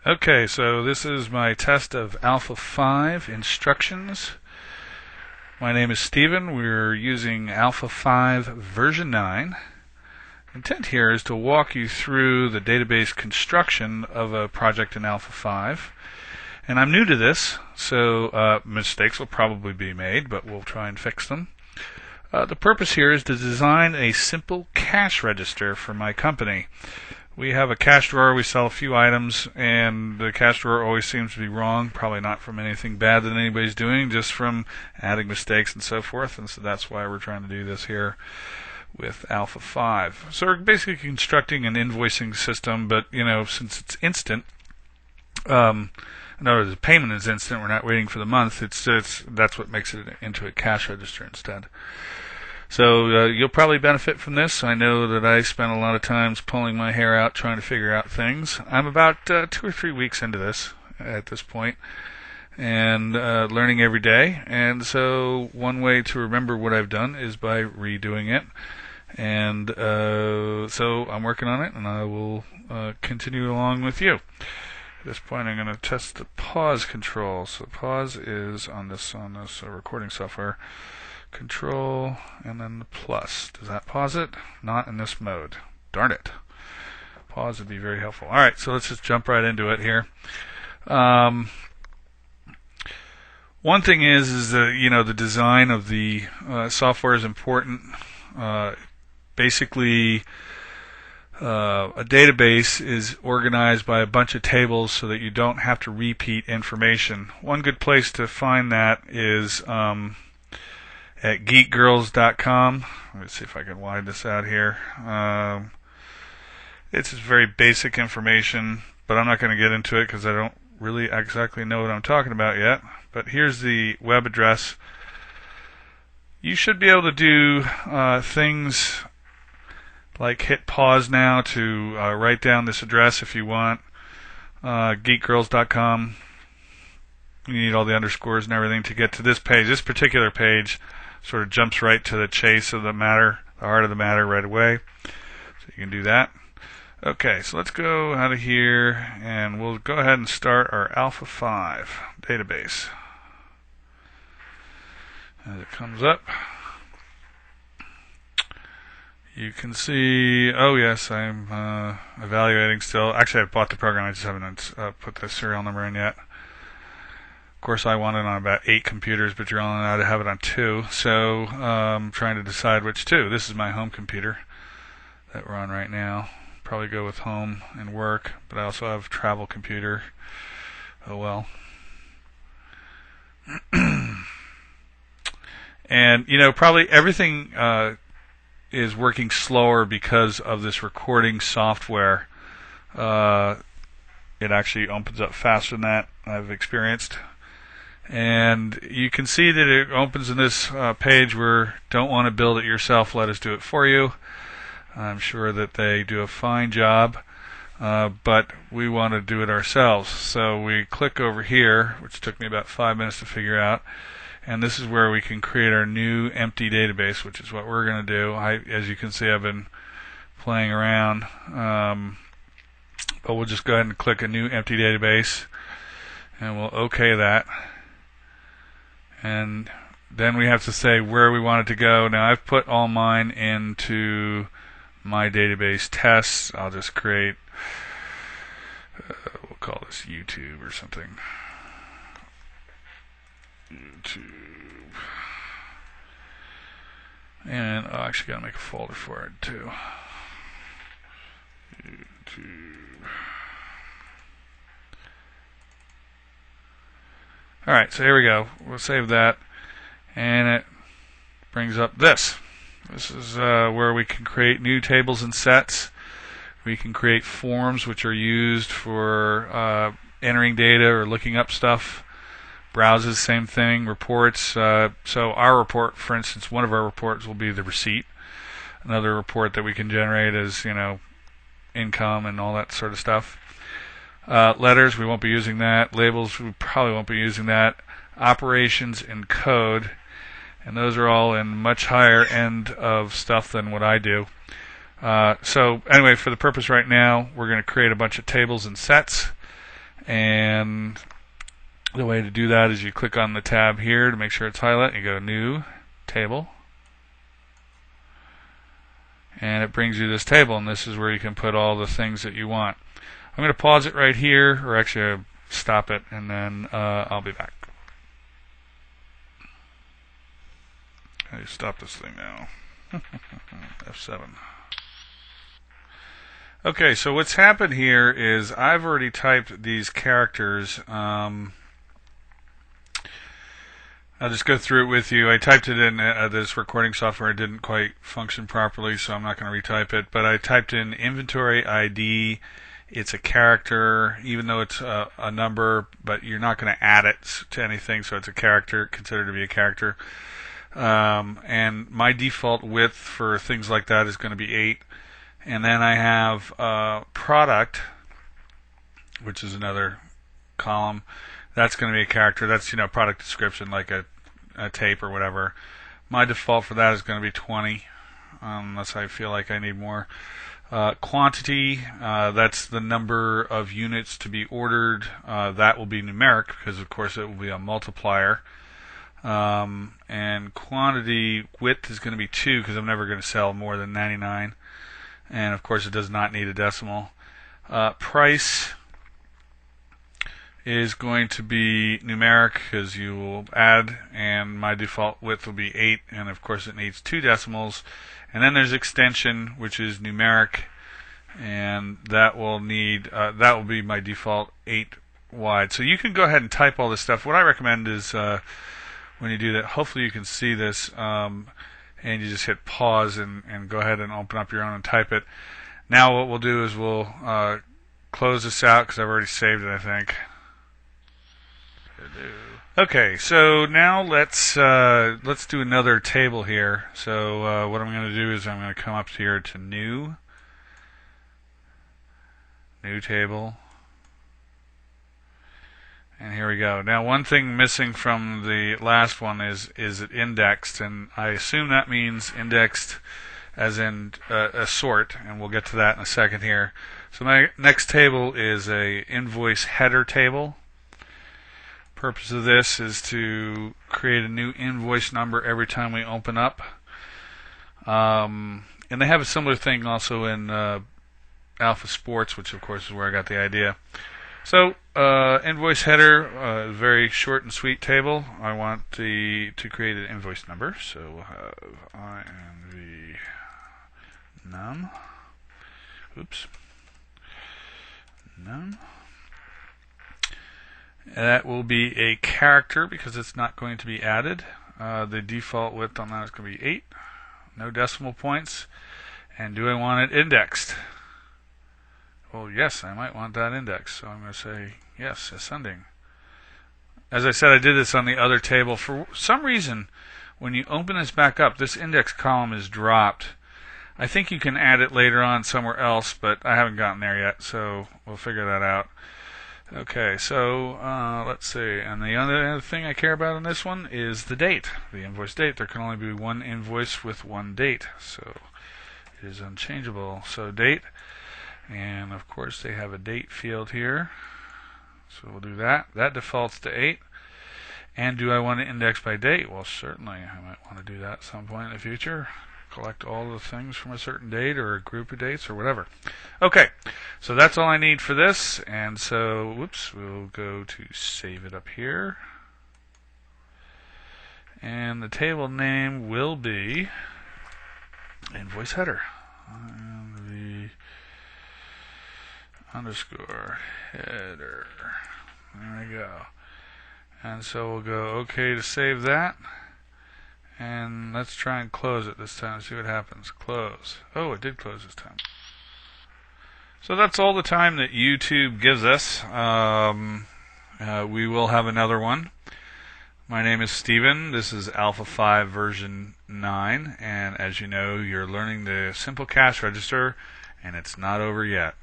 Okay, so this is my test of Alpha 5 instructions. My name is Stephen. We're using Alpha 5 version 9. Intent here is to walk you through the database construction of a project in Alpha 5. And I'm new to this, so mistakes will probably be made, but we'll try and fix them. The purpose here is to design a simple cash register for my company. We have a cash drawer, we sell a few items, and the cash drawer always seems to be wrong, probably not from anything bad that anybody's doing, just from adding mistakes and so forth, and so that's why we're trying to do this here with Alpha 5. So we're basically constructing an invoicing system, but since it's instant, in other words, the payment is instant, we're not waiting for the month, that's what makes it into a cash register instead. So you'll probably benefit from this. I know that I spent a lot of times pulling my hair out trying to figure out things. I'm about 2 or 3 weeks into this at this point, and learning every day. And so one way to remember what I've done is by redoing it. And so I'm working on it, and I will continue along with you. At this point, I'm going to test the pause control. So pause is on this recording software. Control and then the plus. Does that pause it? Not in this mode. Darn it. Pause would be very helpful. Alright, so let's just jump right into it here. One thing is the design of the software is important. Basically, a database is organized by a bunch of tables so that you don't have to repeat information. One good place to find that is at geekgirls.com. Let me see if I can widen this out here. It's just very basic information, but I'm not going to get into it because I don't really exactly know what I'm talking about yet. But here's the web address. You should be able to do things like hit pause now to write down this address if you want. Geekgirls.com. You need all the underscores and everything to get to this page. This particular page sort of jumps right to the chase of the matter, the heart of the matter right away. So you can do that. Okay, so let's go out of here and we'll go ahead and start our Alpha 5 database. As it comes up, you can see, oh yes, I'm evaluating still. Actually, I bought the program, I just haven't put the serial number in yet. Of course, I want it on about 8 computers, but you're only allowed to have it on 2. So I'm trying to decide which 2. This is my home computer that we're on right now. Probably go with home and work, but I also have travel computer. Oh well. And probably everything is working slower because of this recording software. It actually opens up faster than that, I've experienced. And you can see that it opens in this page where don't want to build it yourself, let us do it for you. I'm sure that they do a fine job, but we want to do it ourselves. So we click over here, which took me about 5 minutes to figure out, and this is where we can create our new empty database, which is what we're going to do. As you can see, I've been playing around, but we'll just go ahead and click a new empty database, and we'll OK that. And then we have to say where we want it to go. Now I've put all mine into my database tests. I'll just create, we'll call this YouTube or something. YouTube. And I actually got to make a folder for it too. YouTube. Alright, so here we go. We'll save that, and it brings up this. This is where we can create new tables and sets. We can create forms which are used for entering data or looking up stuff. Browses, same thing. Reports. So our report, for instance, one of our reports will be the receipt. Another report that we can generate is, income and all that sort of stuff. Letters, we won't be using that. Labels, we probably won't be using that. Operations and code, and those are all in much higher end of stuff than what I do. So anyway, for the purpose right now, we're going to create a bunch of tables and sets, And the way to do that is you click on the tab here to make sure it's highlighted. You go New Table, and it brings you this table, and this is where you can put all the things that you want. I'm going to pause it right here, or actually stop it, and then I'll be back. I stop this thing now. F7. Okay, so what's happened here is I've already typed these characters. I'll just go through it with you. I typed it in this recording software. It didn't quite function properly, so I'm not going to retype it. But I typed in inventory ID. It's a character, even though it's a number, but you're not going to add it to anything, so it's a character, considered to be a character. And my default width for things like that is going to be 8. And then I have product, which is another column. That's going to be a character. That's, product description, like a tape or whatever. My default for that is going to be 20, unless I feel like I need more. Quantity, that's the number of units to be ordered. That will be numeric because, of course, it will be a multiplier. And quantity width is going to be 2 because I'm never going to sell more than 99. And, of course, it does not need a decimal. Price is going to be numeric because you will add, and my default width will be 8, and of course it needs 2 decimals. And then there's extension, which is numeric, and that will need that will be my default 8 wide. So you can go ahead and type all this stuff. What I recommend is when you do that, hopefully you can see this, and you just hit pause and go ahead and open up your own and type it. Now what we'll do is we'll close this out because I've already saved it, I think. Okay, so now let's do another table here. So what I'm going to do is I'm going to come up here to New Table, and here we go. Now, one thing missing from the last one is it indexed, and I assume that means indexed as in a sort, and we'll get to that in a second here. So my next table is a invoice header table. Purpose of this is to create a new invoice number every time we open up, and they have a similar thing also in Alpha Sports, which of course is where I got the idea. So invoice header, very short and sweet table. I want to create an invoice number, so we'll have INV num. Oops, num. That will be a character because it's not going to be added. The default width on that is going to be 8. No decimal points. And do I want it indexed? Well, yes, I might want that indexed. So I'm going to say yes, ascending. As I said, I did this on the other table. For some reason, when you open this back up, this index column is dropped. I think you can add it later on somewhere else, but I haven't gotten there yet, so we'll figure that out. Okay, so let's see. And the other thing I care about in this one is the date, the invoice date. There can only be one invoice with one date, so it is unchangeable. So date, and of course they have a date field here. So we'll do that. That defaults to 8. And do I want to index by date? Well, certainly. I might want to do that at some point in the future. Collect all the things from a certain date or a group of dates or whatever. Okay, so that's all I need for this, and so whoops, we'll go to save it up here, and the table name will be invoice header, and the underscore header. There we go. And so we'll go OK to save that. And let's try and close it this time, see what happens. Close. Oh, it did close this time. So that's all the time that YouTube gives us. We will have another one. My name is Steven. This is Alpha 5 version 9. And as you know, you're learning the simple cash register, and it's not over yet.